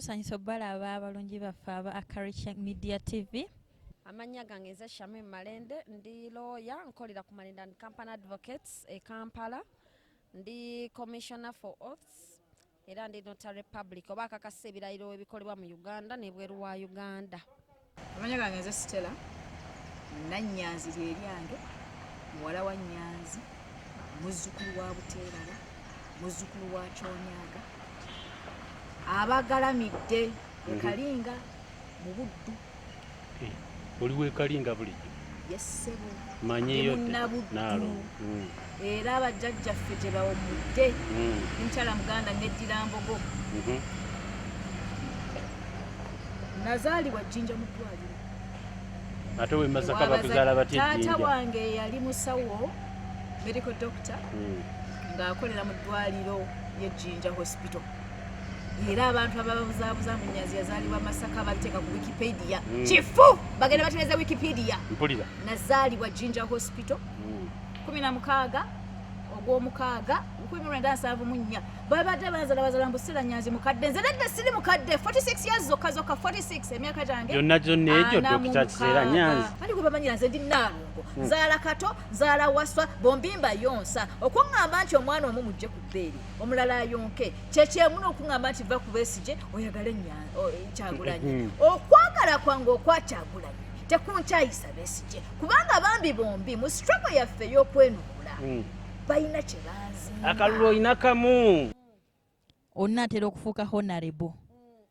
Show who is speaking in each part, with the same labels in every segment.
Speaker 1: Tusanyusa obbalaba abalungi baffe aba ARKRICH Media TV.
Speaker 2: Amanya gange nze Shamim malende ndi lawyer nkolera ku Malende and Company Advocates e Kampala. Ndi Commissioner for Oaths era ndi Notary Public oba akakasa ebirayiro ebikolebwa mu Uganda n'ebweru wa Uganda.
Speaker 3: Amanya gange nze Stella nyanzi lyange muwala wa Nyanzi muzzukulu wa Buteerala muzzukulu wa Kyonyaga abagalamidde ekalinga mu Buddu.
Speaker 4: Oliwe kalinga buliijo.
Speaker 3: Yesebo
Speaker 4: Manyiyo
Speaker 3: nalo. Era abajjajjaffe gye bawumudde. Nkyala Muganda neddira Mbogo. Nazaalibwa Jjinja mu ddwaliro.
Speaker 4: Ate we Masaka bakuzaala batya Jjinja.
Speaker 3: Taata wange yali musawo medical doctor ng'akolera mu ddwaliro ye Jjinja hospital. Era abantu ababuzaabuza mu Nyanzi yazaalibwa Masaka bateeka ku Wikipedia. Kifu bagenda batereza Wikipedia.
Speaker 4: Mpulira.
Speaker 3: Nazaalibwa Jjinja hospital 16 ogw'omukaaga 1974 babadde bazaala Mbusira Nyanzi mukadde nze nedda siri mukadde 46 years zokka 46 emyaka gyange
Speaker 4: yonna gyonna egyo Dr. Kiseera Nyanzi
Speaker 3: ali gwe bamanyira nze ndi Nnaalongo nzaala Kato nzaala Waswa bombimba yonsa okuŋŋamba nti omwana omu mujje ku bbeeri omulala ayonke kyekyemu n'okuŋŋamba nti va ku Besigye oyagale Kyagulanyi okwagala kwange okwa Kyagulanyi tekunkyayisa Besigye kubanga bambi bombi mu struggle yaffe y'okwenuula balina kye banzimba.
Speaker 4: Akalulu olina kamu.
Speaker 1: Onnatera okufuuka honorable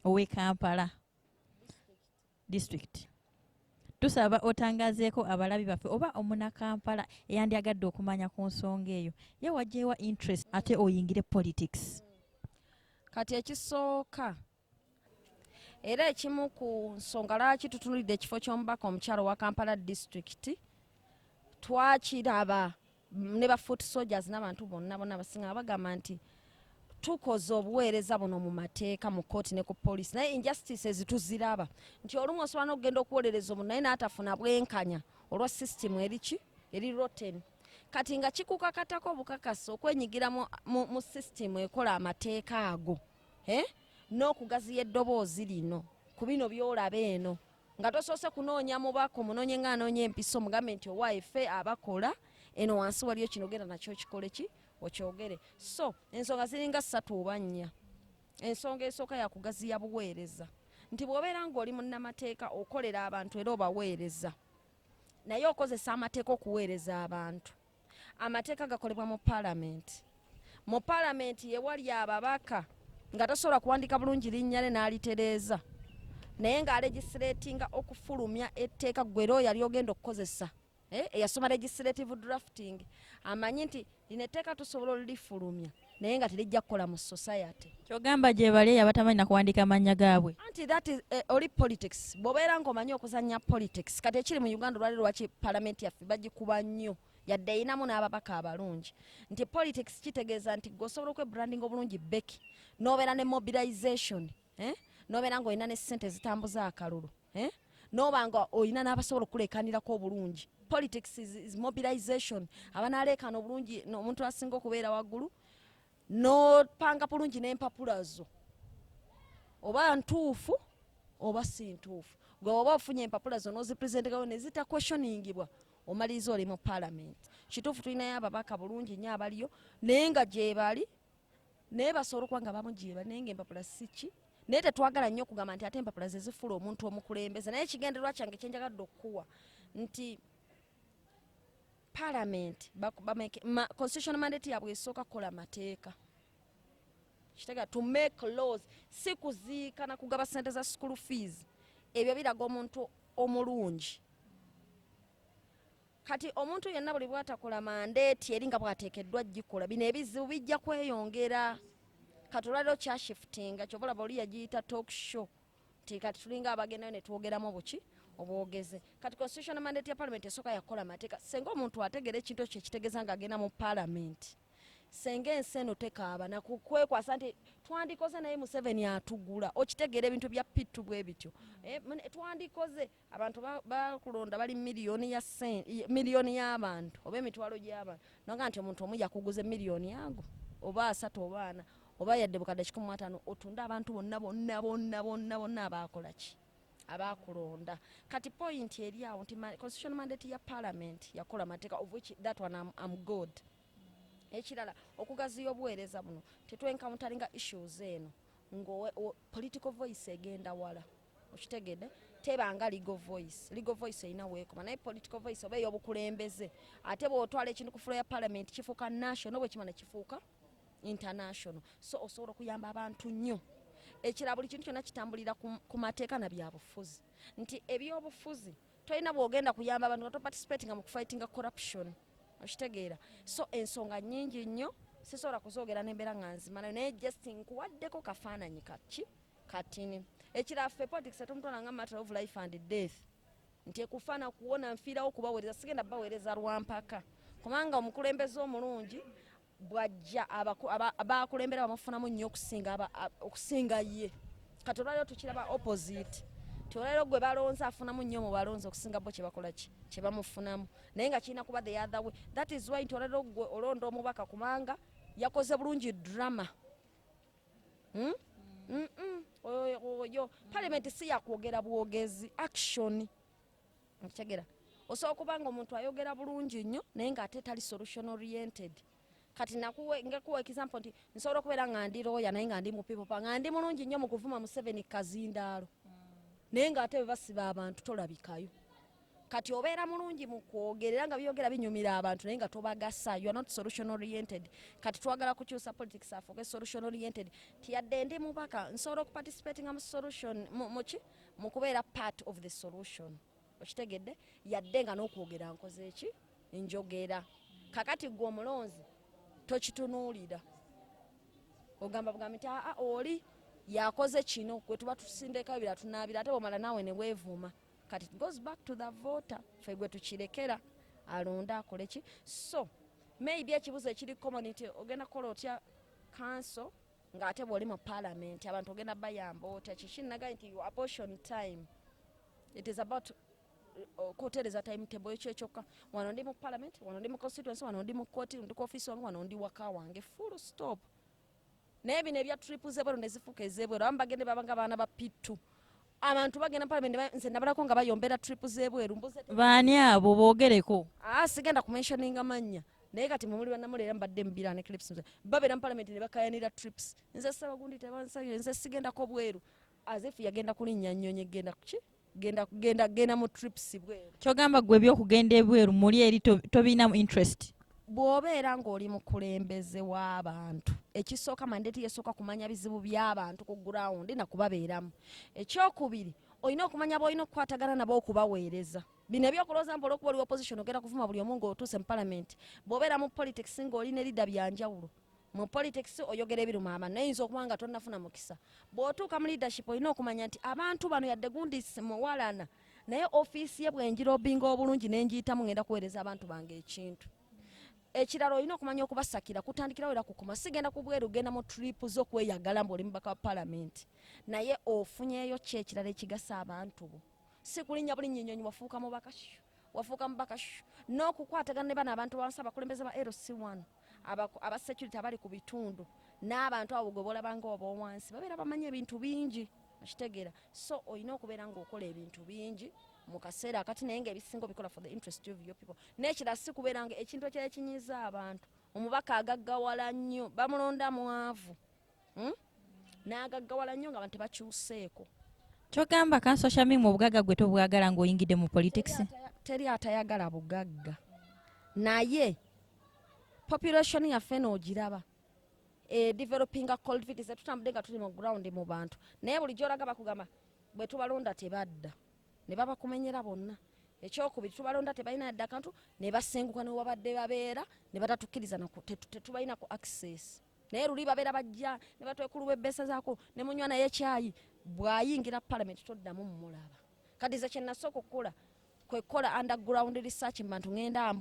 Speaker 1: ow'e Kampala district. Tusaba otangazeeko abalabi baffe oba omuna Kampala eyandyagadde okumanya ku nsonga eyo ye wajjeewa interest ate oyingire politics.
Speaker 2: Kati ekisooka era ekimu ku nsonga lwaki tutunulidde ekifo ky'omubaka omukyalo wa Kampala district twakiraba ne ba foot soldiers n'abantu bonna basinga bagamba nti tukoze obuweereza buno mu mateeka mu kooti ne ku police naye injustices tuziraba nti olumu osobola n'okugenda okuwolereza omuntu naye n'atafuna bwenkanya olwa system eri rotten kati nga kikukakatako obukakasi okwenyigira mu system ekola amateeka ago n'okugaziya eddoboozi lino ku bino by'olaba eno nga tosoose kunoonya mubaka omunoonye ng'anoonya empisa omugambe nti owaife abakola eno wansi waliyo kino genda nakyo kikole ki okyogere. So ensonga ziringa 3 oba 4. Ensonga esooka yakugaziya buweereza nti bw'obeera ng'oli munnamateeka okolera abantu era obaweereza naye okozesa amateeka okuweereza abantu. Amateeka gakolebwa mu paalamenti. Mu paalamenti ye wali ababaka nga tosobola kuwandika bulungi linnya lye n'alitereeza naye ng'alegisiratinga okufulumya etteeka gwero yali ogenda okukozesa eyasoma legislative drafting amanyi nti lino etteeka tusobola olifulumya naye nga terijja kukola mu society.
Speaker 1: Kyogamba gye bali abatamanyi na kuwandika amannya gaabwe.
Speaker 2: Anti that is oli politics. Bw'obeera ng'omanyi okuzannya politics kati ekiri mu Uganda olwaliro lwaki paalamenti yaffe bagikuba nnyo yadde eyinamu n'ababaka abalungi nti politics kitegeeza nti gweosobola okwebranding obulungi beki n'obeera ne mobilization n'obeera ng'olina ne ssente zitambuza akalulu n'oba nga olina n'abasobola okuleekanirako obulungi. Politics is mobilization. Abanaleekana obulungi omuntu asinga okubeera waggulu n'opanga bulungi n'empapula zo oba ntuufu oba si ntuufu gwe oba ofunye empapula zo n'ozipresentekawo ne zita questioningibwa omaliriza oli mu paalamenti. Kituufu tulinayo ababaka bulungi nnyo abaliyo naye nga gye bali naye basobola okuba nga bamu gye bali naye ng'empapula si ki naye tetwagala nnyo okugamba nti ate empapula ze zifula omuntu omukulembeze naye ekigendererwa kyange kye njagadde okukuwa nti Parliament constitutional mandate yabwe esooka kukola mateeka kitega to make laws si kuziika na kugaba ssente za school fees ebyo biraga omuntu omulungi. Kati omuntu yenna buli bwatakola mandate eri nga bwateekeddwa gikola bino ebizibu bijja kweyongera kati olwaliro kyashiftinga kyobola bali yagiyita talk show nti kati tulinga abagendayo ne twogeramu buki obwogeze. Kati constitutional mandate ya parliament esooka yakola mateeka senga omuntu ategera ekintu ekyo ekitegeeza nga agenda mu parliament senga ensi eno tekaaba nakukwekwasa nti twandikoze naye Museveni atugula okitegera ebintu bya pittu bwe bityo twandikoze abantu bakulonda bali miliyoni y'abantu oba emitwalo gy'abantu noga nti omuntu omu yakuguze miliyoni ago oba 3 oba 4 oba yadde bukadde 15 otunda abantu bonna abakola ki abakulonda. Kati point eri awo nti constitutional mandate ya parliament yakola mateeka of which that one I'm good. Ekirala okugaziya obuweereza buno tetwencountaringa issues eno political voice egenda wala okitegedde tebanga legal voice erina weekoma naye political voice oba ey'obukulembeze ate bw'otwala ekintu ku floor ya parliament kifuuka national bwe kimana kifuuka international, so osobola okuyamba abantu nnyo. Ekira buli kintu kyonna kitambulira ku mateeka na byabufuzi nti ebyobufuzi tolina bw'ogenda kuyamba abantu nga toparticipatinga mu kufightinga corruption okitegeera. So ensonga nnyingi nnyo sisobola kuzoogera n'embeera nga nzimala naye just nkuwaddeko kafaananyi katini. Ekira ffe politics tumutwala nga matter of life and death nti ekufaana kuwona nfiirawo kubaweereza sigenda baweereza lwampaka kubanga omukulembeze omulungi bwajja abakulembera bamufunamu nnyo okusinga ye. Kati olwaliro tukiraba opposite olwaliro gwe balonze afunamu nnyo mu balonze okusinga bo kye bakola kye bamufunamu naye nga kirina kuba the other way. That is why nti olwaliro gwe olonda omubaka kubanga yakoze bulungi drama. Oyo parliament si yakwogera bwogezi action okitegeera. Osobola kubanga omuntu ayogera bulungi nnyo naye ng'ate tali solution oriented. Kati ngakuwa example nti nsobola okubeera nga ndi lawyer naye nga ndi mu people nga ndi mulungi nnyo mu kuvuma Museveni kazindaalo naye ng'ate bwe basiba abantu tolabikayo. Kati obeera mulungi mu kwogerera nga byogera binyumira abantu naye nga tobagasa, you are not solution oriented. Kati twagala kukyusa politics afuuke solution oriented. Tiyadde ndi mubaka nsobola okuparticipatinga mu solution mu kubeera part of the solution okitegedde yadde nga n'okwogera nkoze eki njogera. Kakati gwe omulonzi tokitunuulira ogamba bugambi nti oli yakoze kino gwe tuba tusindeka bira tunaabira ate bwomala naawe ne weevuma. Kati it goes back to the voter ffe gwe tukirekera alonda akole ki. So maybe ekibuzo ekiri community ogenda kukola otya council ng'ate bw'oli mu parliament abantu ogenda bayamba otya kikinnaga nti you apportion time. It is about kutereza timetable ekyokka. Wano ndi mu parliament, wano ndi mu constituency, wano ndi mu court, ndi ku office wange, wano ndi waka wange, full stop. Naye bino ebya trip zebweru ne zifuuka ezebweru abamu bagende babanga baana ba P2 abantu bagenda parliament nze nabalako nga bayombera trip zebweru mbuze
Speaker 1: baani abo boogereko
Speaker 2: sigenda kumentioninga mannya naye kati mumuli bannamulera mbadde mubira ne clips babeera mu parliament ne bakayanira trips nze Ssabagundi tebansabye nze sigendako bweru azefu yagenda kulinnya nnyonyi genda kuki genda mu trips bweru.
Speaker 1: Kyogamba gwe byokugenda ebweru muli eri tobinamu interest.
Speaker 2: Bw'obeera ng'oli mukulembeze w'abantu ekisooka mandate yesooka kumanya bizibu by'abantu ku ground na kubabeeramu. Ekyokubiri olina okumanya bw'olina okukwatagana nabo okubaweereza. Bino ebyokulooza mpola okuba oli opposition ogenda kuvuma buli omu ng'otuuse mu parliament. Bw'obeera mu politics ng'olina eridda byanjawulo. Mu politics oyogera ebiruma abantu naye yinza okuba nga tonnafuna mukisa. Bw'otuuka mu leadership olina okumanya nti abantu bano yadde gundi muwalana naye ofiisi ye bwenjira obinga obulungi n'enjiyitamu ngenda kuweereza abantu bange ekintu. Ekiralo olina okumanya okubasakira kutandikirawo era kukuma sigenda kubweru genda mu trip z'okweyagala mboli mubaka wa parliament naye ofunyeeyo ki ekirala ekigasa abantu bo si kulinnya bulinnya ennyonyi wafuuka mubaka n'okukwatagana ne bano abantu bansi abakulembeze ba LC1 aba security abali ku bitundu n'abantu abo gwe bolabanga ob'owansi babeera bamanya ebintu bingi okitegeera. So olina okubeera ng'okola ebintu bingi mu kaseera akati naye ng'ebisinga bikola for the interest of your people. N'ekirala si kubeera nga ekintu ekyekinyiza abantu omubaka agaggawala nnyo bamulonda mwavu n'agaggawala nnyo nga abantu tebakyuseeko.
Speaker 1: Kyogamba kanso Shamim obugagga gwe tobwagala ng'oyingidde mu politics.
Speaker 2: Teri atayagala bugagga naye population yaffe n'ogiraba developinga activities tutambudde nga tuli mu ground mu bantu naye bulijjo olaga bakugamba bwe tubalonda tebadda ne babakumenyera bonna. Ekyokubiri tubalonda tebalina yadde akantu ne basenguka ne wabadde babeera ne batatukkiriza tetubalina ku access naye luli babeera bajja ne batwekuluba ebbesa zaako ne munywa naye ekyayi bw'ayingira parliament toddamu mmulaba. Kati ze kye nasooka okukola kwe kukola underground research mbantu ngenda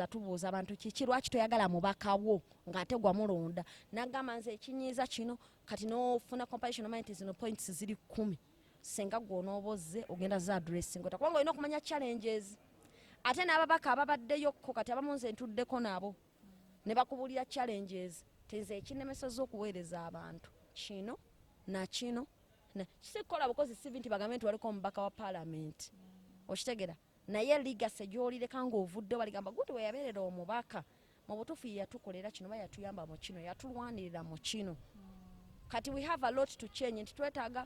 Speaker 2: tubuuza abantu kiki lwaki toyagala mubaka wo ng'ate gwamulonda nagamba nze ekinyiiza kino kati n'ofuna compilation mind zino points ziri 10 senga gw'onoobozze ogenda za addressing kubanga olina okumanya challenges ate n'ababaka ababaddeyo kko kati abamu nze ntuddeko nabo ne bakubulira challenges tenze ekinemesezza okuweereza abantu kino na kino kisikola bukozi sivi nti bagambe nti waliko omubaka wa paalamenti okitegera naye ligase gy'olireka ng'ovudde baligamba guti we yabeerera omubaka mu butuufu yatukolera kino ba yatuyamba mu kino yatulwanirira mu kino kati we have a lot to change nti twetaaga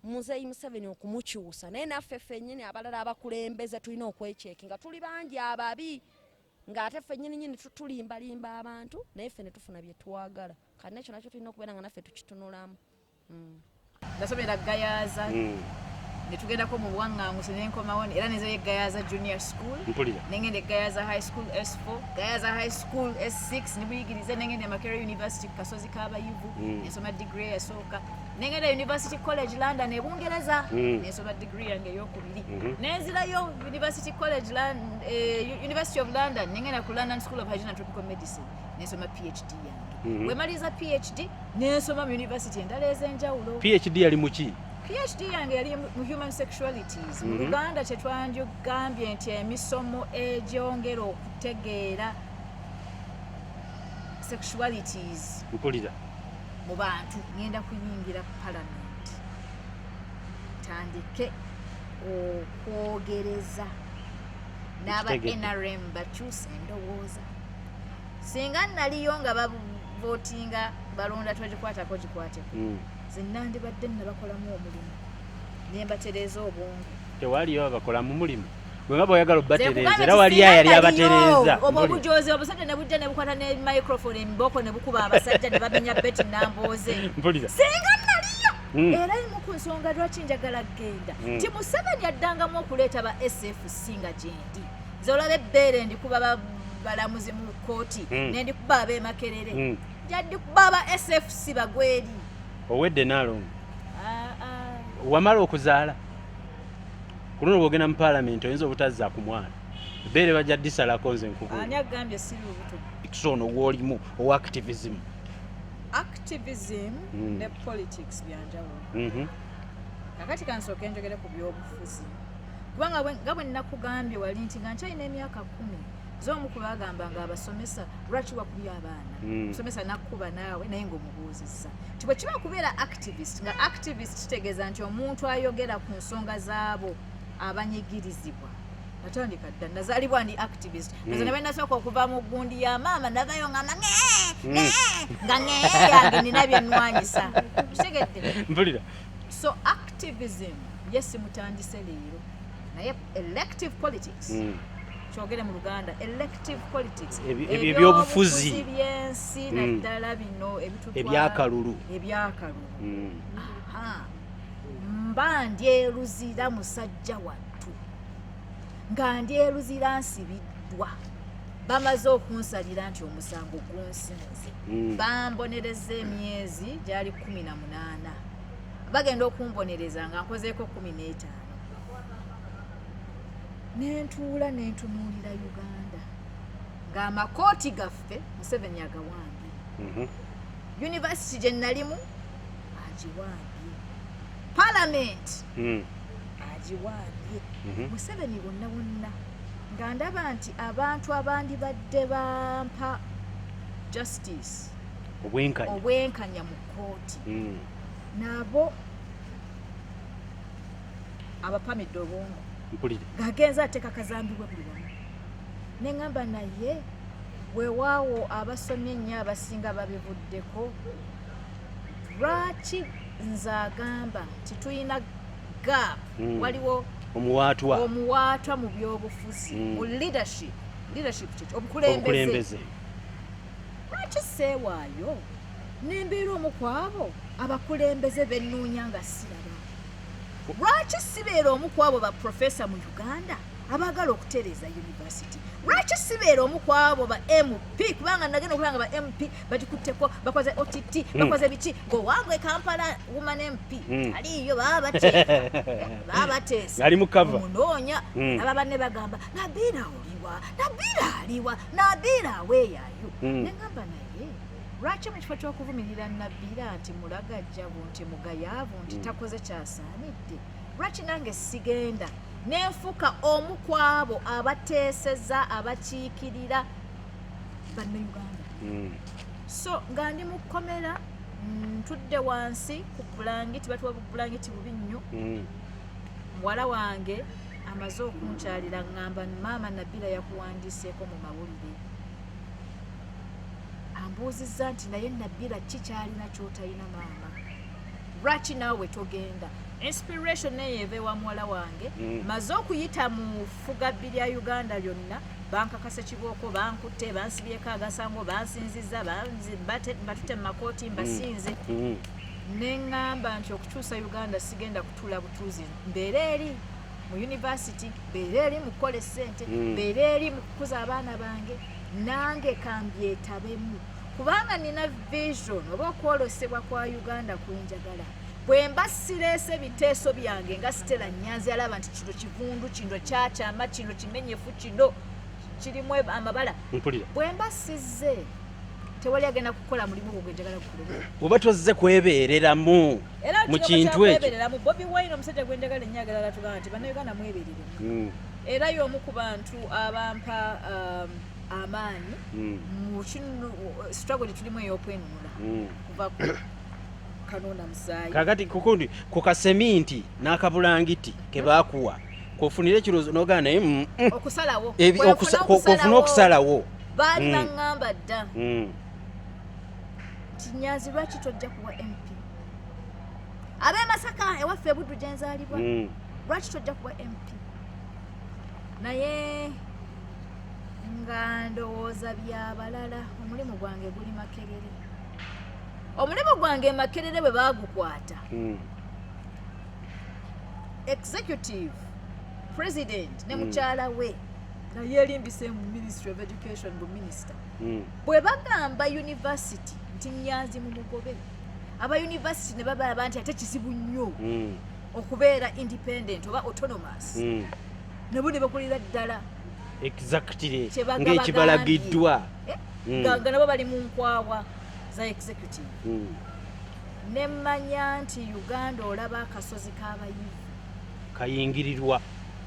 Speaker 2: Muzeeyi Museveni okumukyusa naye naffe ffennyini abalala abakulembeze tulina okwekyeka nga tuli bangi ababi ng'ate ffennyini tulimbalimba abantu naye ffe ne tufuna bye twagala kati nekyo nakyo tulina okubeera nga naffe tukitunulamu.
Speaker 3: Nasomera Gayaza ne tugendako mu buwaŋŋanguse ne nkomawo era nezeyo Gayaza Junior School nengende Gayaza High School S4 Gayaza High School S6 ne buyigirize nengende Makerere University Kasozi Kabayivu nsoma degree yasooka nengende University College London e Bungereza nsoma degree yange ey'okubiri nenzirayo University College University of London nengenda ku London School of Hygiene and Tropical Medicine nsoma PhD yange wemaliza PhD nensoma mu university endala ez'enjawulo.
Speaker 4: PhD yali mu ki?
Speaker 3: PhD yange yali mu human sexualities. Mu Uganda kyetwanjogambye nti emisomo egyongera okutegeera sexualities
Speaker 4: mpulira
Speaker 3: mu bantu. Ngenda kuyingira parliament tandike okwogereza n'aba NRM bakyusa endowooza singa naliyo nga bavotinga balonda twagikwatako gikwateko zinandibadde nabakolamu omulimu nembatereza obwongo.
Speaker 4: Tewaliyo abakolamu mulimu gwe nga bw'oyagala obbatereza era waliyo yali abatereza
Speaker 3: obujozi obusajja ne bujja ne bukwata ne microphone emiboko ne bukuba abasajja ne bamenya beti nambooze singa naliyo era imu ku nsonga lwaki njagala genda nti Museveni addangamu okuleeta ba SFC nga gyendi nze olaba ebbeere ndikuba balamuzi mu kooti nendikuba ab'e Makerere jadikuba aba SFC bagweri
Speaker 4: owedde naalongo wamala okuzaala ku luno bw'ogenda mu paalamenti oyinza obutazza ku mwana ebbeere bajja ddisalako nze nkubuulira
Speaker 3: ani agambye siri obuto
Speaker 4: ono w'olimu owa activism
Speaker 3: ne politics byanjawulo kakati kansooke njogere ku byobufuzi kubanga nga bwe nnakugambye wali nti nga nkyalina emyaka 10 z'omu ku bagamba nga abasomesa lwaki wakubya abaana musomesa nakkuba naawe naye ng'omubuuzizza nti bwe kiba kubeera activist nga activist kitegeeza nti omuntu ayogera ku nsonga zaabo abanyigirizibwa natandika dda nazaalibwa ndi activist nze ne bwe nasooka okuva mu gundi ya maama navayo ngamba nga yange nina byenwanyisa kitegedde
Speaker 4: mpulira
Speaker 3: so activism yes mutandise leero naye elective politics kyogere mu Luganda elective politics
Speaker 4: ebyobufuzi
Speaker 3: byensi naddala bino
Speaker 4: ebyakalulu
Speaker 3: mba ndyeruzira musajja wattu nga ndyeruzira nsibiddwa bamaze okunsalira nti omusango gunsinze bambonereza emyezi gyali 18 bagenda okumbonereza nga nkozeeko 15 nentuula nentunuulira Uganda ng'amakooti gaffe Museveni agawambye university gye nalimu agiwambye parliament agiwambye Museveni bonna bonna nga ndaba nti abantu abandibadde bampa justice obwenkanya mu kooti nabo abapamidde obwongo ng'agenza ateeka kazambibwa buli wamu neŋŋamba naye weewaawo abasomye ennyo abasinga babivuddeko lwaki nze agamba nti tulina gap waliwo omuwaatwa mu byobufuzi mu leadership obukulembeze lwaki seewaayo nembeera omu ku abo abakulembeze bennuunya nga siraba lwaki sibeera omu ku abo baprofesa mu Uganda abaagala okutereeza university lwaki sibeera omu ku abo ba MP kubanga nagenda okulanga ba MP bagikutteko bakoze OTT bakoze biki ng'owange Kampala woman MP aliyo baabateesa
Speaker 4: ali mu cover
Speaker 3: omunoonya ababa ne bagamba Nabiira aliwa Nabiira aweeyaayo neŋŋamba naye lwaki mu kifo ky'okuvumirira Nabiira nti mulagajjavu nti mugayaavu nti takoze kyasaanidde lwaki nange sigenda nenfuka omu ku abo abateeseza abakiikirira bannayuganda so nga ndi mu kkomera ntudde wansi ku bulangiti batuwa bulangiti bubi nnyo muwala wange amaze okunkyalira ngamba maama Nabila yakuwandiiseeko mu mawulire ambuuzizza nti naye Nabila kikyalina kyotalina maama lwaki naawe togenda inspiration naye eva ewa muwala wange maze okuyita mu ffugabbi lya Uganda lyonna bankakasa kibooko bankutte bansibyeko agasango bansinziza batute mu makooti mbasinze neŋŋamba nti okukyusa Uganda sigenda kutuula butuuzi mbeera eri mu university mbeera eri mu kukola essente mbeera eri mu kukuza abaana bange nange kambyettabemu kubanga nina vision oba okwolosebwa kwa Uganda kwenjagala bwe mba sireese biteeso byange nga Stella Nyanzi alaba nti kino kivundu kino kyakyama kino kimenyefu kino kirimu amabala bwe mba sizze tewali agenda kukola mulimu gwo gwenjagala gukolebwa
Speaker 4: oba tozze kwebeereramu mu kintu ekyo
Speaker 3: Bobi Wine omusajja gwenjagala ennyagala tugamba nti bannayuganda mwebeereremu era y'omu ku bantu abampa amaanyi mu kino struggle tulimu ey'okwenunula kuva ku kanona musaayi
Speaker 4: kakati kukundi ku kaseminti n'akabulangiti ke baakuwa kofunire kirozo n'ogana naye
Speaker 3: okusalawo
Speaker 4: kofuna okusalawo
Speaker 3: baali baŋŋamba dda nti Nyanzi lwaki tojja kuwa MP ab'e Masaka ewaffe ebuddu gye nzaalibwa lwaki tojja kuwa MP naye nga ndowooza byabalala omulimu gwange guli Makerere omulimu gwange Makerere bwe baagukwata executive president ne mukyala we naye erimbise mu Ministry of Education bu minister bwe bagamba university nti Nyanzi mu mugobe aba university ne babalaba nti ate kizibu nnyo okubeera independent oba autonomous ne buli bakulira ddala
Speaker 4: exactly ng'ekibalagiddwa
Speaker 3: nga nabo bali mu nkwawa za executive nemmanya nti Uganda olaba akasozi k'abayivu
Speaker 4: kayingirirwa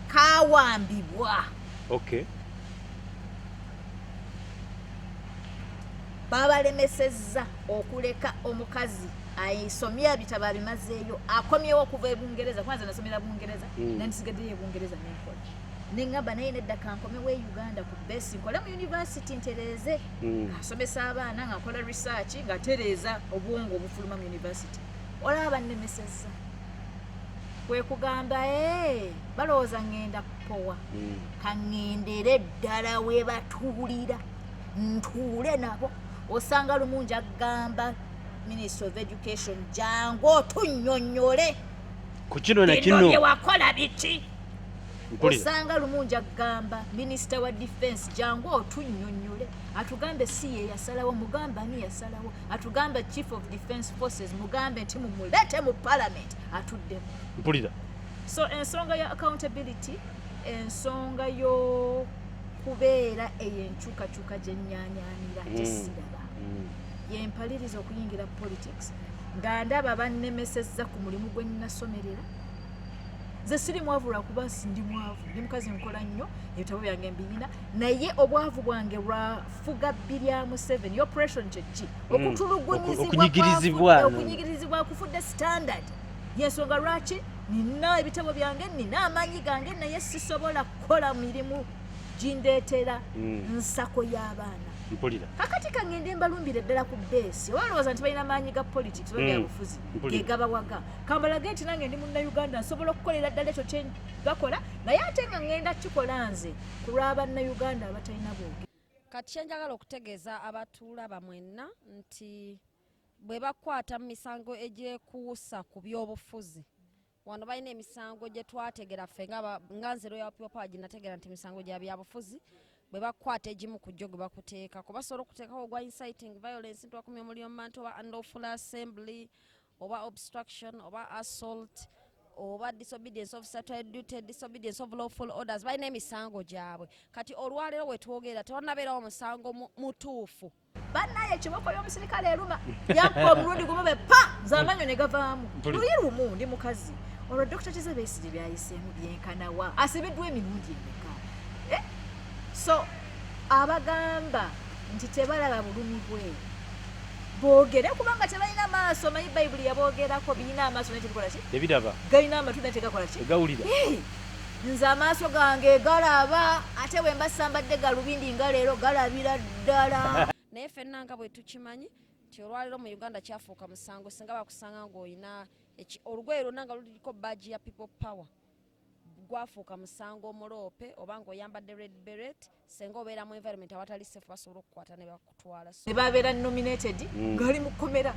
Speaker 3: kawambibwa
Speaker 4: okay
Speaker 3: babalemesezza okuleka omukazi ayisomye ebitabo abimazeeyo akomyewo okuva ebungereza kwanza nasomera bungereza nanisigaddeyo ebungereza nenkola neŋŋamba naye nedda kankomewo Uganda ku besi nkola mu university ntereeze asomesa abaana nga nkola research nga tereeza obwongo obufuluma mu university olaba bannemesezza kwe kugamba balowooza ŋŋenda kupowa kaŋŋendere ddala we batuulira ntuule nabo osanga lumungi agamba Ministry of Education jangu otunnyonnyole
Speaker 4: ku kino na kino
Speaker 3: bye wakola biki osanga lumungi agamba Minister wa Defense jangu otunnyonnyole atugambe si ye yasalawo mugamba ni yasalawo atugamba Chief of Defense Forces mugambe nti mumulete mu Parliament atuddemu
Speaker 4: mpulira
Speaker 3: so ensonga ya accountability ensonga yo kubeera eyenkyukakyuka gye nnyaanyaanira gyesiraba yempaliriza okuyingira politics nga ndaba bannemesezza ku mulimu gwe nnasomerera ze siri mwavu lwakuba ndi mwavu ndi mukazi nkola nnyo ebitabo byange mbiyina naye obwavu bwange lwafuga bbirya mu 7 operation kyeki okunyigirizibwa kufudde standard yensonga lwaki nina ebitabo byange nina amaanyi gange naye sisobola kukola mirimu gindeetera nsako y'abaana
Speaker 4: mpulira
Speaker 3: kakati kangende mbalumbire ddala ku besi walowooza nti balina maanyi ga politics oba byabufuzi gegabawaga kambalage nti nange ndi munnayuganda nsobola okukolera ddala ekyo kye bakola naye ate nga ngenda kikola nze ku lw'abannayuganda abatalina bwoge
Speaker 2: kati kyenjagala okutegeeza abatuulaba mwenna nti bwe bakwata mu misango egyekuusa ku by'obufuzi wano balina emisango gye twategera ffe nga nze Royal People Power ginategera nti misango gya byabufuzi bwe bakwata egimu ku gyo gwe bakuteeka kuba basobola okuteekawo ogwa inciting violence ntwakumya omuliro mantu oba unlawful assembly oba obstruction oba assault oba disobedience of statutory duty disobedience of lawful orders balina emisango gyabwe kati olwaleero wetwogera tewanabeerawo musango mutuufu
Speaker 3: bannaye ekiboko y'omusirikale eruma yakkuba omulundi gumu be pa z'amanyo ne gavaamu luyi lumu ndi mukazi olwo Dr. Kizza Besigye byayiseemu byenkanawa asibiddwa emirundi emeka so abagamba nti tebalaba bulumi bwe boogere kubanga tebalina maaso manyi bayibuli yaboogerako birina amaaso naye tebikola ki
Speaker 4: tebiraba
Speaker 3: galina amatu naye tegakola ki
Speaker 4: tegawulira
Speaker 3: nze amaaso gange galaba ate bwe mbasambadde galubindi nga leero galabira ddala
Speaker 2: naye ffenna nga bwe tukimanyi nti olwaleero mu uganda kyafuuka musango singa bakusanga ng'olina olugoye lwonna nga luliko baaji ya people power gwafuuka musango omuloope oba ng'oyambadde red beret senga obeera mu environment awatali sefu basobola okukwata ne bakutwala
Speaker 3: ne babeera nominated ngali mu kkomera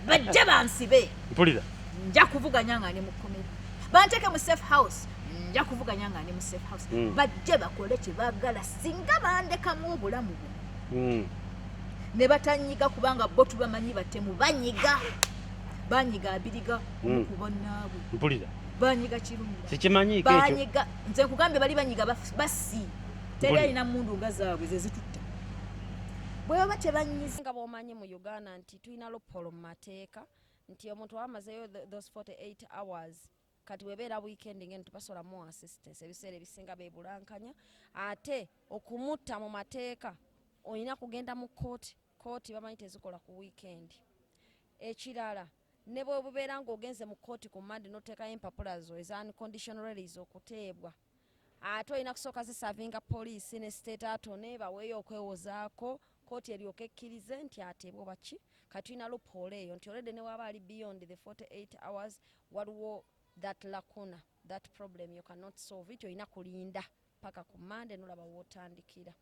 Speaker 3: bajja bansibe
Speaker 4: mpulira
Speaker 3: nja kuvuganya nga ndi mu kkomera banteeke mu safe house nja kuvuganya nga ndi mu safe house bajja bakole kye baagala singa bandekamu obulamu buno ne batanyiga kubanga bo tubamanyi batemu banyiga abiriga okubonnaabwe
Speaker 4: mpulira
Speaker 3: banyiga kirunga
Speaker 4: sikimanyiiko ekyo
Speaker 3: banyiga nze nkugambye bali banyiga basi teri alina mundu nga zaabwe ze zitutta bwe baba tebanyiza
Speaker 2: nga bw'omanyi mu uganda nti tulina lopolo mu mateeka nti omuntu wamazeyo those 48 hours kati webeera weekend ngeno tubasolamu assistance ebiseera ebisinga bebulankanya ate okumutta mu mateeka olina kugenda mu kooti bamanyi tezikola ku weekend ekirala ne bwe bubeera ng'ogenze mu kooti ku mandi n'oteekayo empapula zo eza unconditional release okuteebwa ate olina kusooka zisavinga poliisi ne state attorney baweeyo okwewozaako kooti eryoka ekkirize nti ateebwa baki kati tulina loophole eyo nti olwedde ne waba ali beyond the 48 hours waliwo that lacuna that problem you cannot solve it olina kulinda paka ku mande nolaba wootandikira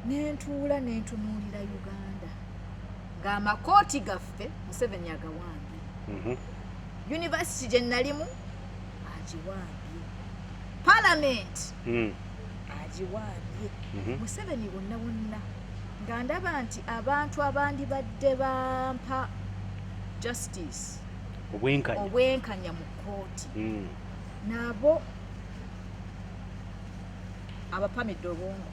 Speaker 3: nentuula nentunuulira uganda ng'amakooti gaffe Museveni agawambye yunivasity gye nalimu agiwambye palamenti agiwambye Museveni bonna bonna nga ndaba nti abantu abandibadde bampa justice obwenkanya mu kooti nabo abapamidde obwongo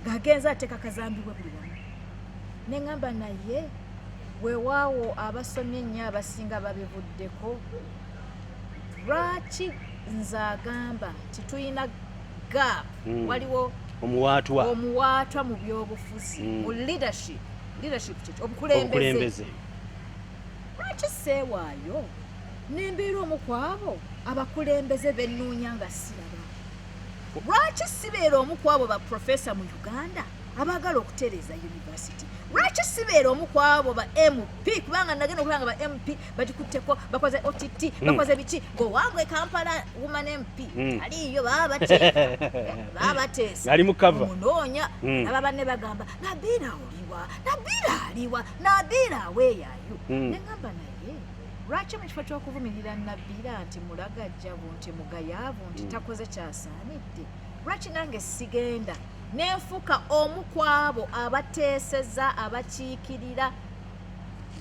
Speaker 3: ng'agenza ateeka kazambibwe buli wamu neŋŋamba naye weewaawo abasomye ennyo abasinga babivuddeko lwaki nze agamba nti tulina gap waliwo omuwaatwa mu byobufuzi mu leadership kyekyo obukulembeze lwaki seewaayo nembeera omu ku abo abakulembeze bennuunya nga siraba lwaki sibeera omu ku abo baprofesa mu uganda abaagala okutereeza yunivasity lwaki sibeera omu ku abo ba mp kubanga nagenda okulanga ba mp bagikutteko bakoze ott bakoze biki ng'owangwe kampala woman mp aliyo baabateesa omunoonya aba banne bagamba nabiira aliwa nabiira aweeyaayo neŋŋamba naye lwaki mu kifo ky'okuvumirira nabiira nti mulagajjabu nti mugayaavu nti takoze kyasaanidde lwaki nange sigenda nenfuka omu ku abo abateeseza abakiikirira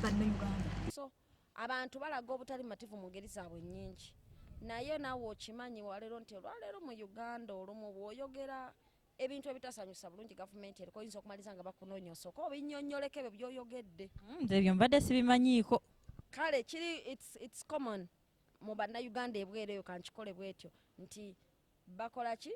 Speaker 3: bannayuganda
Speaker 2: so abantu balaga obutali mativu mu ngeri zaabwe nnyingi naye naawe okimanyi waleero nti olwaleero mu uganda olumu bw'oyogera ebintu ebitasanyusa bulungi gavumenti eriko oyinza okumaliza nga bakunoonya osooka obinnyonnyoleko ebyo by'oyogedde
Speaker 1: nze ebyo mbadde sibimanyiiko
Speaker 2: kale kiri it's common mu bannayuganda ebweru eyo kankikole bwetyo nti bakola ki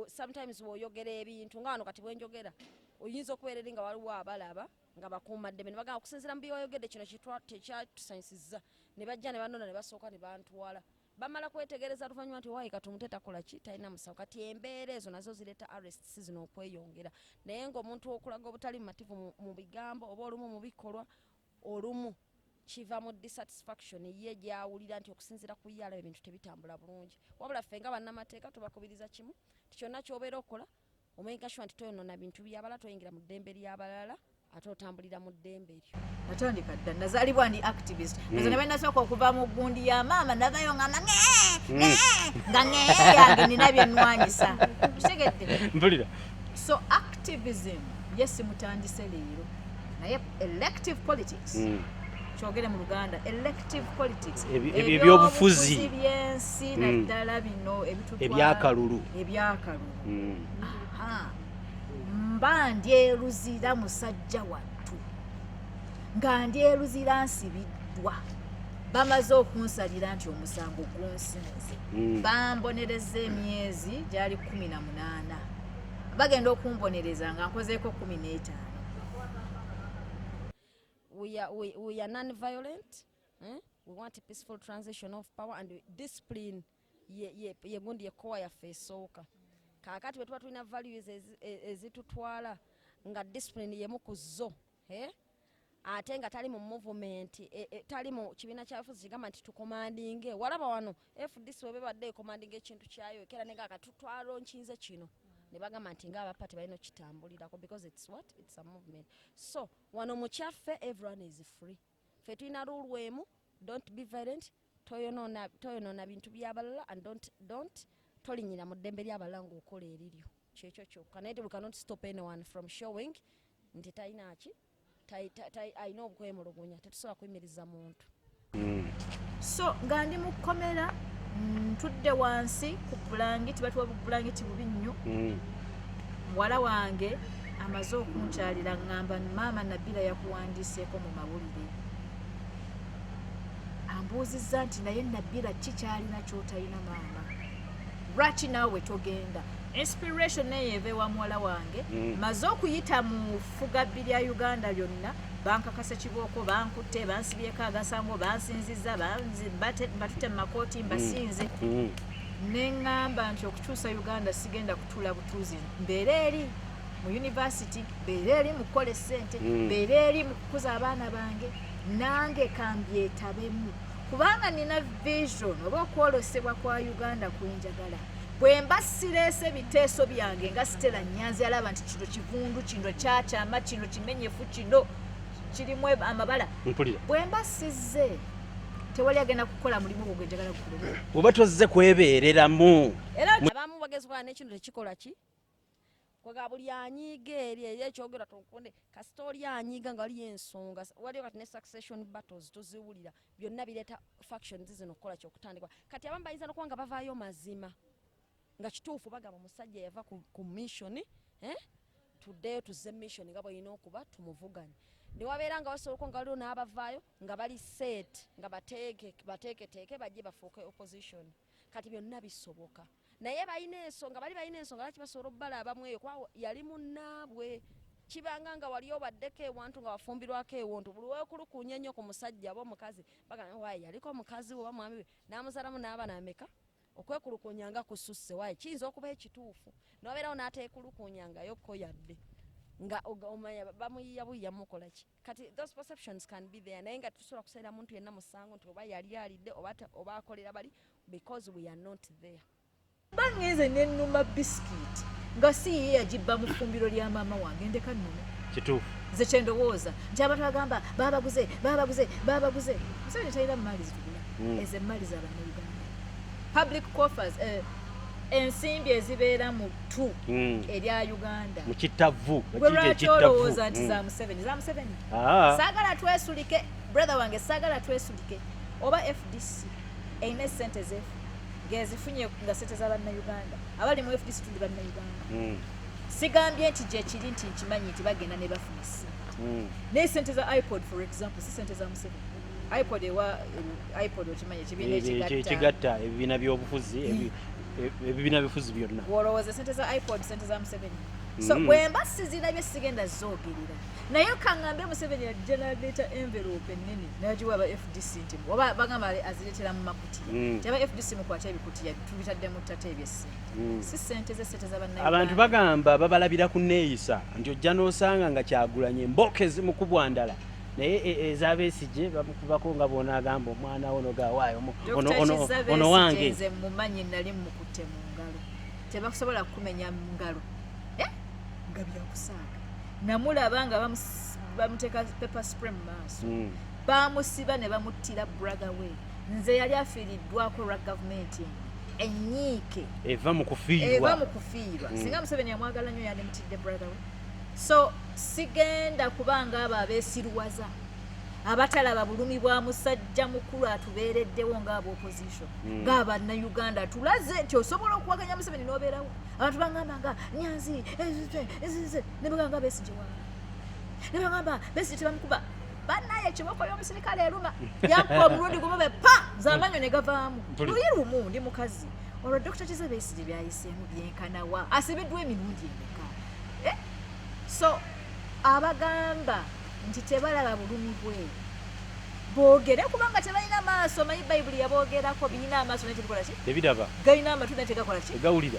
Speaker 2: sometimes bw'oyogera ebintu nga wano kati bwenjogera oyinza okubeerera nga waliwo abalaba nga bakuumaddeme ne bagamba okusinziira mu byoyogedde kino tekyatusanyusizza ne bajja ne banona ne basooka ne bantwala bamala kwetegereza luvannyuma nti waayi katumutte takola ki talina musawo kati embeera ezo nazo zireeta arrests zino okweyongera naye ng'omuntu okulaga obutali mumativu mu bigambo oba olumu mu bikolwa olumu kiva mu dissatisfaction ye gyawulira nti okusinziira ku ye alaba ebintu tebitambula bulungi wabula ffe nga bannamateeka tubakubiriza kimu ti kyonna kyobeera okola omenga sure nti toyonoona bintu by'abala toyingira mu ddembe ly'abalala ate otambulira mu ddembe eryo
Speaker 3: natandika dda nazaalibwa ndi activist nze ne benasooka okuva mu gundi ya maama ndavayo ngamba nga ŋee yange nina byenwanyisa kitegedde
Speaker 4: mpulira
Speaker 3: so activism yes mutandise leero naye elective politics kyogere mu Luganda elective politics
Speaker 4: ebyobufuzi
Speaker 3: byensi naddala bino
Speaker 4: ebyakalulu
Speaker 3: mba ndyeruzira musajja wattu nga ndyeruzira nsibiddwa bamaze okunsalira nti omusango gunsinze bambonereza emyezi gyali 18 bagenda okumbonereza nga nkozeeko 15
Speaker 2: we are non-violent. We want a peaceful transition of power and discipline. Ye gundi ye kowa ya fesoka. Kakati wetuwa tuina values ezitutwala nga discipline ye mukuzo. Ate nga tali mu movement tali mu kibiina kyafuzi kigamba nti tukomandinge walaba wano FDC webebadde ekomandinga ekintu kyayo ekera nenga akatutwalo nkinze kino ne bagamba nti nga abapati balina kitambulirako because it's what? It's a movement. So wano mu kyaffe everyone is free. Ffe tulina rule emu, don't be violent, toyonoona bintu by'abalala and don't tolinyira mu ddembe ly'abalala ng'okola eriryo. Kyekyo kyokka naye we cannot stop anyone from showing nti talina ki ayina obukwemulugunya tetusobola kuyimiriza muntu.
Speaker 3: So nga ndi mu kkomera ntudde wansi ku bulangiti batuwa bulangiti bubi nnyo. Muwala wange amaze okunkyalira ngamba maama Nabila yakuwandiiseeko mu mawulire. Ambuuzizza nti naye Nabila kikyalina ky'otalina maama. Lwaki naawe togenda? Inspiration naye eva ewa muwala wange maze okuyita mu ffugabbi lya Uganda lyonna bankakasa kibooko bankutte bansibyeko agasango bansinziza batutte mu makooti mbasinze neŋŋamba nti okukyusa Uganda sigenda kutuula butuuzi mbeera eri mu university mbeera eri mu kukola essente mbeera eri mu kukuza abaana bange nange kambyettabemu kubanga nina vision oba okwolosebwa kwa Uganda kwenjagala. Bwe mba sireese biteeso byange nga Stella Nyanzi alaba nti kino kivundu kino kyakyama kino kimenyefu kino kirimu amabala bwe mba sizze tewali agenda kukola mulimu gwo gwenjagala gukolera
Speaker 4: oba tozze kwebeereramu.
Speaker 2: Abamu bagezebwa n'ekintu tekikola ki kwega buli anyiiga eri ekyogera tokunde kasita oli anyiiga nga waliyo ensonga waliyo kati ne succession battles toziwulira byonna bireeta factions zino okukola kyokutandikwa kati abamu bayinza nokuba nga bavaayo mazima nga kituufu bagamba musajja yava ku mission tuddeyo tuzze mission nga bwalina okuba tumuvuganye newabeera nga basobola okuba nga waliwo n'abavaayo nga bali set nga bateeketeeke bajje bafuuke opposition kati byonna bisoboka naye balina ensonga lwaki basobola obbala abamu eyo kuba yali munnaabwe kibanga nga wali obaddeko ewantu nga wafumbirwako ewontu buli weekulukunya ennyo ku musajja oba omukazi bagamba waaye yaliko omukazi we oba mwami we n'amuzalamu n'abaana ameka okwekulukunyanga kususse waaye kiyinza okuba ekituufu nobeerawo n'ateekulukunyangayo yadde nga omanya bamuyiyabuyiya mukola ki kati those perceptions can be there naye nga tusobola kusalira muntu yenna musango nti oba yali alidde oba akolera bali because we are not there.
Speaker 3: Bangenze n'ennuma bisikiti nga si ye yagibba mu ffumbiro lya maama wange ndeka nnume
Speaker 4: kituufu
Speaker 3: nze kye ndowooza nti abantu bagamba baabaguze museveni talina maali zitugula ezo emaali z'abannayuganda public coffers ensimbi ezibeera mu ttu erya Uganda
Speaker 4: mu kitavu
Speaker 3: gwe lwaki olowooza nti za Museveni saagala twesulike brother wange saagala twesulike oba FDC eyina essente zefu ngezifunye nga sente z'abannayuganda abali mu FDC tuli bannayuganda sigambye nti gye kiri nti nkimanyi nti bagenda ne bafuna ssente naye sente za iPod for example si sente za Museveni iPod okimanyi ekibiina
Speaker 4: ekigatta ebibiina by'obufuzi ebibiina bifuzi byonna
Speaker 3: olowooza sente za iPod sente za Museveni so bwe mba sizirabye sigenda zoogerera naye kaŋŋambe Museveni yajja n'aleeta envelope ennene n'agiwa aba FDC nti oba bagamba azireetera mu makutiya ti aba FDC mukwate ebikutiya tubitadde mu ttata ebyessente si sente z'essente z'abannayuganda.
Speaker 4: Abantu bagamba babalabira ku neeyisa nti ojja n'osanga nga kyagulanye emboka ezimukubwa ndala naye eza Besigye bamukubako nga boona agamba omwana ono gawaayo ono wange
Speaker 3: nze mumanyi nali mukutte mu ngalo tebakusobola kumenya mu ngalo nga byakusaaga namulaba nga bamuteeka pepper spray mu maaso bamusiba ne bamuttira brother we nze yali afiiriddwako lwa gavumenti enyiike
Speaker 4: eva mu kufiirwa
Speaker 3: singa Museveni yamwagala nnyo yandimutidde brother we so sigenda kubanga abo abeesirwaza abatalaba bulumi bwa musajja mukulu atubeereddewo ng'aba opposition ng'abannayuganda tulaze nti osobola okuwaganya Museveni n'obeerawo abantu bagamba nga nyanzi ne bagamba Besigye waabwe ne bagamba Besigye tebamukuba bannaye ekiboko y'omusirikale eruma yakuba omulundi gumu be pa z'amanyo ne gavaamu luyi lumu ndi mukazi olwo Dr. Kizza Besigye byayiseemu byenkanawa asibiddwa emirundi emeka so abagamba nti tebalaba bulumi bwe boogere kubanga tebalina maaso manyi bayibuli yaboogerako birina amaaso naye tebikola ki
Speaker 4: tebiraba
Speaker 3: galina amatu naye tegakola ki
Speaker 4: tegawulira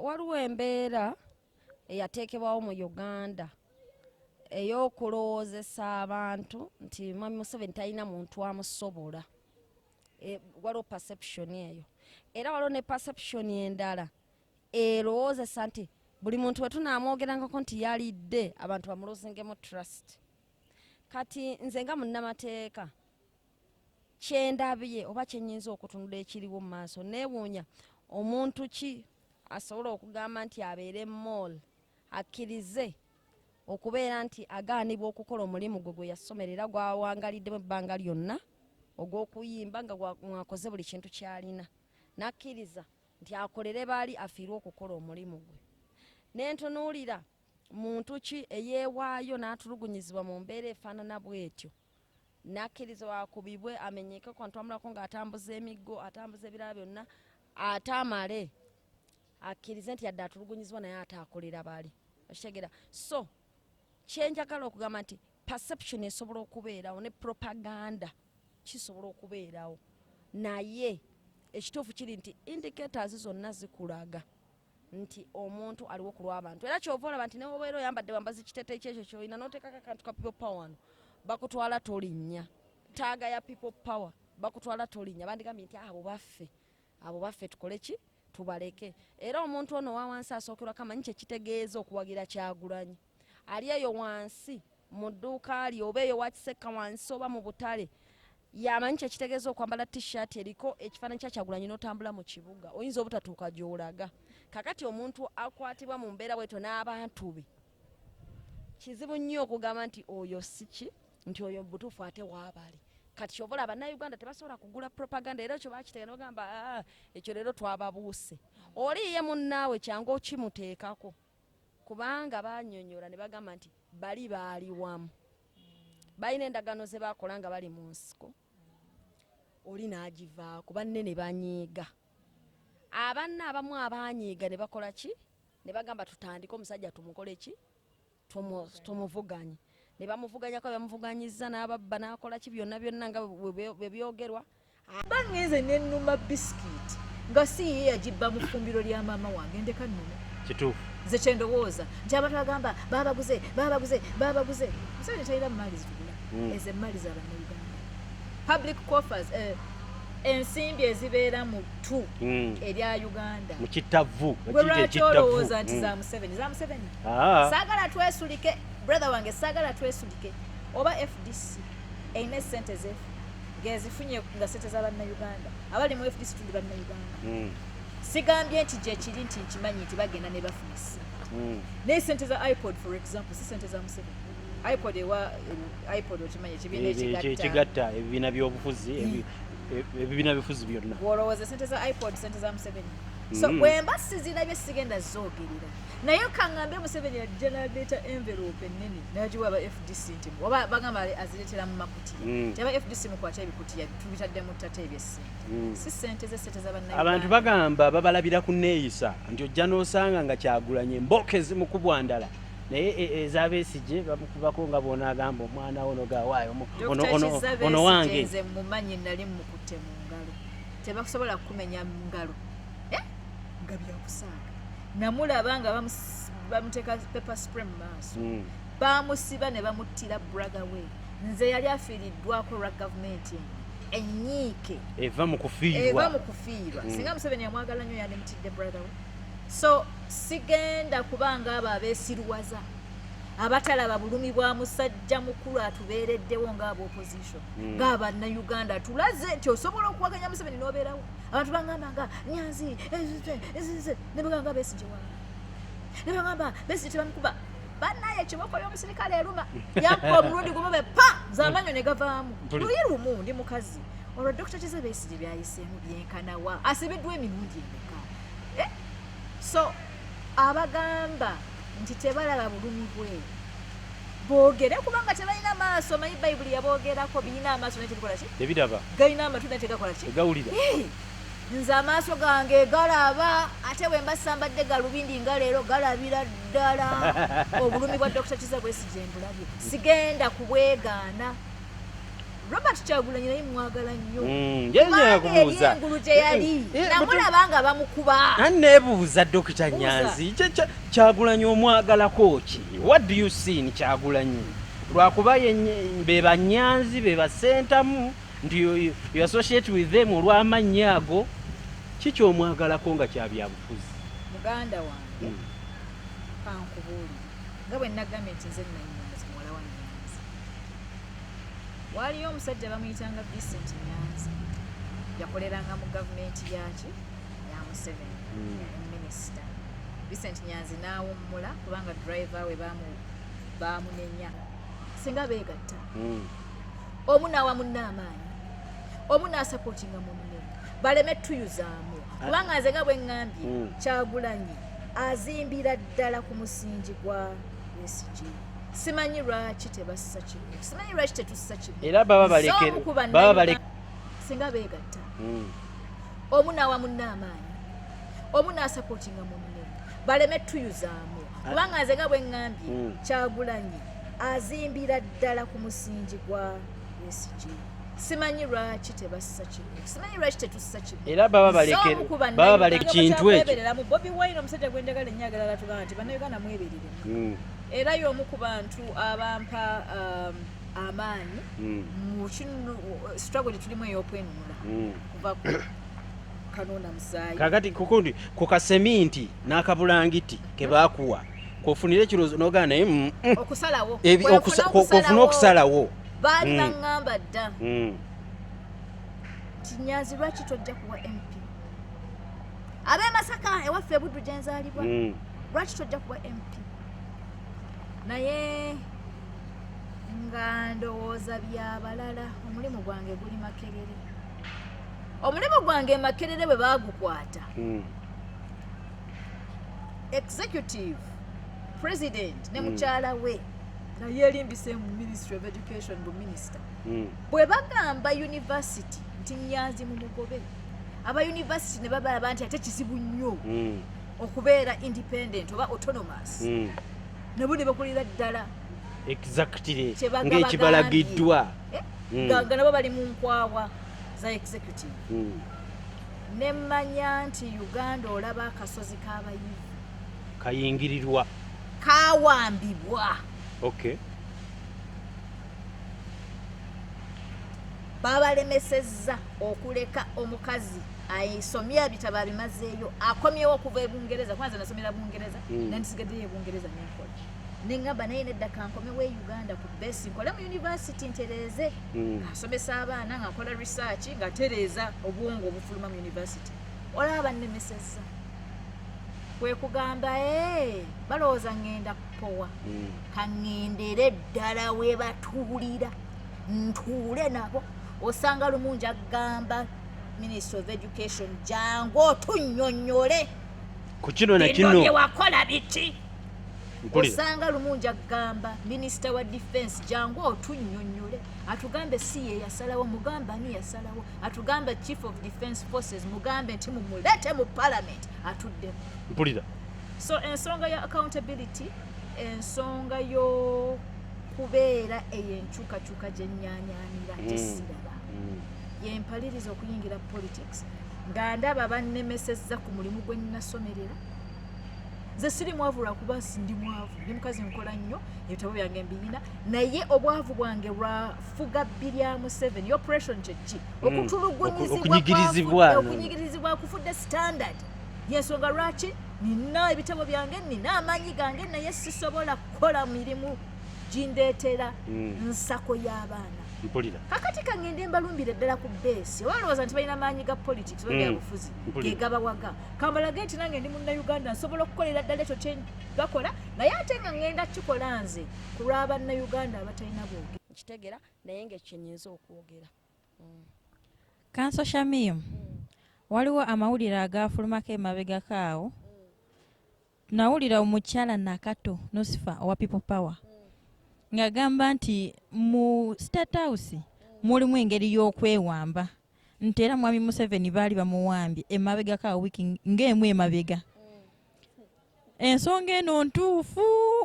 Speaker 2: waliwo embeera eyateekebwawo mu Uganda ey'okulowoozesa abantu nti Mwami Museveni talina muntu amusobola. Waliwo perception eyo era waliwo ne perception endala erowoozesa nti buli muntu we tunaamwogerangako nti yalidde abantu bamulozingemu trust. Kati nze nga munnamateeka kyendabye oba kyenyinza okutunula ekiriwo mu maaso neewuunya omuntu ki asobola okugamba nti abeere mall akkirize okubeera nti agaanibwa okukola omulimu gwe gwe yasomera era gwawangaliddemu ebbanga lyonna ogw'okuyimba nga mwakoze buli kintu kyalina nakkiriza nti akolere baali afiirwe okukola omulimu gwe. Nentunuulira muntu ki eyeewaayo n'atulugunyizibwa mu mbeera efaanana bw'etyo nakkiriza wakubibwe amenyeke ku ntwamulako ng'atambuza emiggo atambuza ebirala byonna ate amale akkirize nti yadde atulugunyizibwa naye ate akolera baali okitegeera. So kyenjagala okugamba nti perception esobola okubeerawo ne propaganda kisobola okubeerawo naye ekituufu kiri nti indicators zonna zikulaga nti omuntu aliwo ku lw'abantu era kyova olaba nti newobeera oyambadde wambazi kiteeteeyi kyekyo kyolina n'oteekako akantu ka people power wano bakutwala tolinnya taaga ya people power bakutwala tolinnya bandigambye nti abo baffe tukole ki tubaleke. Era omuntu ono wawansi asookerwa kamanyi kyekitegeeza okuwagira Kyagulanyi ali eyo wansi mu dduuka lye oba eyo wakiseka wansi oba mu butale yamanyi kyekitegeeza okwambala t-shirt eriko ekifaananyi kya Kyagulanyi n'otambula mu kibuga oyinza obutatuuka gy'olaga. Kakati omuntu akwatibwa mu mbeera bwetyo n'abantu be kizibu nnyo okugamba nti oyo siki nti oyo butuufu ate waabali. Kati kyovola bannayuganda tebasobola kugula propaganda era kyo bakiteeka n'ogamba ekyo leero twababuuse oliye munnaawe kyangu okimuteekako kubanga bannyonnyola ne bagamba nti bali baali wamu balina endagaano ze bakola nga bali mu nsiko oli n'agivaako banne ne banyiiga abanna abamu abanyiiga ne bakola ki ne bagamba tutandike omusajja tumukole ki tumuvuganye ne bamuvuganyako bamuvuganyiza n'ababba n'akola ki byonna nga bwe byogerwa.
Speaker 3: Bangenze n'ennuma bisikiti nga si ye yagibba mu ffumbiro lya maama wange ndeka nnume
Speaker 4: kituufu
Speaker 3: nze kyendowooza nti abantu bagamba babaguze Museveni talina maali zitugula ezo emaali z'abannayuganda public coffers ensimbi ezibeera mu ttu erya Uganda
Speaker 4: mu kitavu
Speaker 3: gwe lwaki olowooza nti za Museveni saagala twesulike brother wange saagala twesulike oba FDC eyina esente zefu gezifunye nga sente z'abannayuganda abali mu FDC tuli bannayuganda sigambye nti gye kiri nti nkimanyi nti bagenda ne bafuna ssente naye sente za iPod for example si sente za Museveni iPod okimanyi ekibiina
Speaker 4: ekigatta ebibiina by'obufuzi ebibiina bifuzi byonna
Speaker 3: olowooza sente za iPod sente za Museveni so bwemba sizirabye sigenda zoogerera naye kaŋŋambye Museveni yajja n'aleeta envelope ennene n'agiwa aba FDC nti oba bagamba azireetera mu makutiya ti aba FDC mukwata ebikutiya tubitadde mu ttata ebyessente si sente ze sente z'abannayuganda.
Speaker 4: Abantu bagamba babalabira ku nneeyisa nti ojja n'osanga nga Kyagulanyi embooko ezimukubwa ndala naye eza Besigye bamukubako nga boona agamba omwana ono gawaayo ono wange
Speaker 3: nze mumanyi nali mukutte mu ngalo tebakusobola kumenya mu ngalo nga byakusaaga namulaba nga bamuteeka pepper spray mu maaso bamusiba ne bamuttira brother we nze yali afiiriddwako lwa gavumenti enyiike
Speaker 4: eva mu kufiirwa
Speaker 3: singa Museveni yamwagala nnyo yandimutidde brother we. So sigenda kubanga abo abeesirwaza abatalaba bulumi bwa musajja mukulu atubeereddewo ng'aba opposition ng'abannayuganda tulaze nti osobola okuwaganya Museveni n'obeerawo abantu bagamba nga nyanzi ne bagamba Besigye waala ne bagamba Besigye tebamukuba bannaye ekiboko y'omusirikale eruma yakuba omulundi gumu be pa z'amanyo ne gavaamu luyi lumu ndi mukazi olwo Dr. Kizza Besigye byayiseemu byenkanawa asibiddwa emirundi emeka so abagamba nti tebalaba bulumi bwe boogere kubanga tebalina maaso manyi bayibuli yaboogerako birina amaaso naye tebikola ki
Speaker 4: tebiraba
Speaker 3: galina amatu naye tegakola ki
Speaker 4: tegawulira
Speaker 3: nze amaaso gange galaba ate bwe mba sambadde galubindi nga leero galabira ddala obulumi bwa Dr. Kizza Besigye mbulabye sigenda kubwegaana. Robert Kyagulanyi naye mwagala nnyo
Speaker 4: yenyakubuuza
Speaker 3: engulu gye yali namulaba nga bamukuba.
Speaker 4: Anneebuuza Dr. Nyanzi Kyagulanyi omwagalako ki? What do you see in Kyagulanyi? Lwakuba be banyanzi be basentamu nti you associate with them olw'amannya ago, kiki omwagalako nga kyabyabufuzi?
Speaker 3: Muganda wange kankubuulire nga bwe nagambye nti nze Nyanzi muwala wa Nyanzi. Waliyo omusajja bamuyitanga Vincent Nyanzi yakoleranga mu gavumenti yaki ya Museveni minisita. Vincent Nyanzi n'awummula kubanga driver we baamunenya singa beegatta omu n'awa munne amaanyi omu n'asapootinga munne baleme tuyuzaamu kubanga nze nga bwe ŋŋambye Kyagulanyi azimbira ddala ku musingi gwa Besigye. Simanyi lwaki tebassa kimu, simanyi lwaki tetussa kimu
Speaker 4: era baba baleke
Speaker 3: singa beegatta omu n'awa munne amaanyi omu n'asapootinga munne baleme tuyuzaamu kubanga nze nga bwe ŋŋambye Kyagulanyi azimbira ddala ku musingi gwa Besigye. Simanyi lwaki tebassa kimu, simanyi lwaki tetussa kimu
Speaker 4: era baba baleke kintu ekyo.
Speaker 3: Bobi Wine omusajja gw'enjagala ennyo agala tugamba nti bannayuganda mwebeerere era y'omu ku bantu abampa amaanyi mu kino struggle tulimu ey'okwenunula kuva ku kanona musaayi.
Speaker 4: Kakati kukundi ku kaseminti n'akabulangiti ke baakuwa kofunire kiroozo n'ogaana naye
Speaker 3: okusalawo
Speaker 4: kofuna okusalawo
Speaker 3: baali baŋŋamba dda nti Nyanzi lwaki tojja kuwa MP ab'e Masaka ewaffe Buddu gye nzaalibwa lwaki tojja kuwa MP naye nga ndowooza byabalala. Omulimu gwange guli Makerere, omulimu gwange Makerere bwe baagukwata executive president ne mukyala we naye erimbise mu Ministry of Education bu minister bwe bagamba university nti Nyanzi mu mugobe aba university ne babalaba nti ate kizibu nnyo okubeera independent oba autonomous ne buli bakulira ddala
Speaker 4: exactly ng'ekibalagiddwa
Speaker 3: nga nabo bali mu nkwawa za executive ne mmanya nti Uganda olaba akasozi k'abayivu
Speaker 4: kayingirirwa
Speaker 3: kawambibwa.
Speaker 4: Okay.
Speaker 3: Babalemesezza okuleka omukazi ayisomya ebitabo abimazeeyo akomyewo okuva e Bungereza. Kwanza nasomera Bungereza nansigaddeyo e Bungereza n'enkola nengamba naye nedda kankomewo e Uganda ku besi nkola mu university ntereeze asomesa abaana nga nkola research nga tereeza obwongo obufuluma mu university. Olaba nnemesezza kwe kugamba balowooza ngenda kupowa kaŋŋendere ddala we batuulira ntuule nabo. Osanga lumungi agamba Ministry of Education jangu otunnyonnyole
Speaker 4: ku kino na kino
Speaker 3: bye wakola biti. Osanga lumungi agamba Minister wa Defense jangu otunnyonnyole atugambe si ye yasalawo mugamba ani yasalawo atugambe Chief of Defense Forces mugambe nti mumulete mu Parliament atuddemu.
Speaker 4: Mpulira.
Speaker 3: So ensonga ya accountability, ensonga yo kubeera eyenkyukakyuka gye nnyaanyaanira tesiraba yempaliriza okuyingira politics nga ndaba bannemesezza ku mulimu gwe nnasomerera. Nze siri mwavu lwakuba ndi mwavu, ndi mukazi nkola nnyo ebitabo byange mbiyina naye obwavu bwange lwafuga bbirya Museveni operation kyeki okutulugunyizirizibwa kufudde standard yensonga lwaki nina ebitabo byange nina amaanyi gange naye sisobola kukola mirimu gindeetera nsako y'abaana. Kakati kangende mbalumbire ddala ku beesi walowooza nti balina maanyi ga politics oba byabufuzi gegabawaga kambalage nti nange ndi munnayuganda nsobola okukolera ddala ekyo kye bakola naye ate nga ngenda kikola nze ku lw'abannayuganda abatalina bwoge kitegera naye ng'ekyo nnyinza okwogera.
Speaker 1: Kanso Shamim, waliwo amawulire agaafulumako emabegako awo. Nawulira omukyala Nakato Nosifa owa People Power ng'agamba nti mu State House mulimu engeri y'okwewamba nti era mwami Museveni baali bamuwambye emabega ka wiki ng'emu emabega. Ensonga eno ntuufu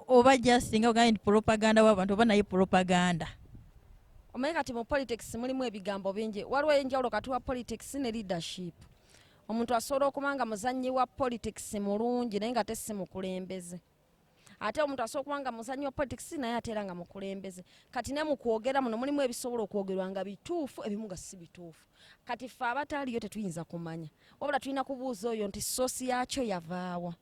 Speaker 1: oba jasinga ogambye nti propaganda w'abantu oba naye propaganda?
Speaker 2: Omanyi kati mu politics mulimu ebigambo bingi. Waliwo enjawulo kati wa politics ne leadership. Omuntu asobola okuba nga muzannyi wa politics mulungi naye nga tesi mukulembeze. Ate omuntu asobola okuba nga muzannyi wa politics naye ate era nga mukulembeze. Kati ne mu kwogera muno mulimu ebisobola okwogerwa nga bituufu ebimu nga si bituufu. Kati ffe abataaliyo tetuyinza kumanya. Wabula tulina kubuuza oyo nti soosi yaakyo yavaawa.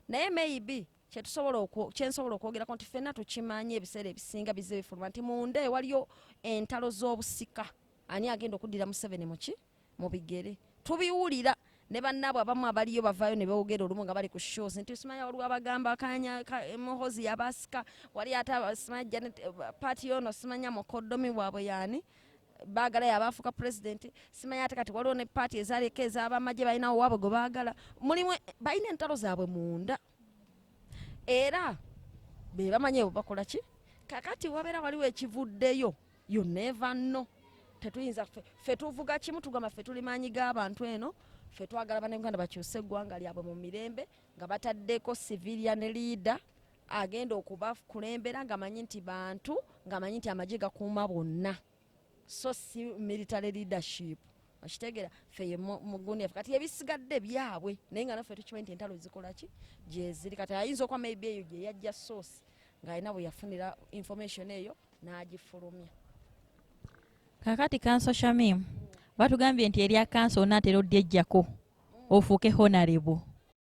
Speaker 2: Naye maybe kyensobola okwogerako nti ffenna tukimanyi ebiseera ebisinga bizze bifuluma nti munda waliyo entalo z'obusika. Ani agenda okuddira Museveni mu bigere? Tubiwulira. Ne bannaabwe abamu abaliyo bavaayo ne boogera olumu nga bali ku shows nti simanya waliwo abagamba Muhoozi yabasika wali ate simanya Janet Party ono simanya mukoddomi waabwe yaani baagala yabaafuuka pulezidenti simanya ate kati waliwo ne paati ezaaleka ez'abamagye balinawo waabwe gwe baagala mulimu balina entalo zaabwe munda era be bamanyi ebo bakola ki kakati wabeera waliwo ekivuddeyo you never know. Tetuyinza ffe tuvuga kimu tugamba ffe tuli maanyi g'abantu eno ffe twagala bannayuganda bakyuse eggwanga lyabwe mu mirembe nga bataddeko civilian leader agenda okubakulembera ng'amanyi nti bantu ng'amanyi nti amagye gakuuma bonna so si military leadership. Okitegeera ffe mugundi yaffe kati ebisigadde byabwe naye nga naffe tukimanyi nti entalo zikola ki gye ziri kati ayinza okuba maybe eyo gye yajja source ng'alina bwe yafunira information eyo n'agifulumya.
Speaker 1: Kakati kanso Shamim batugambye nti erya kanso onaatera oddejjako ofuuke honorable.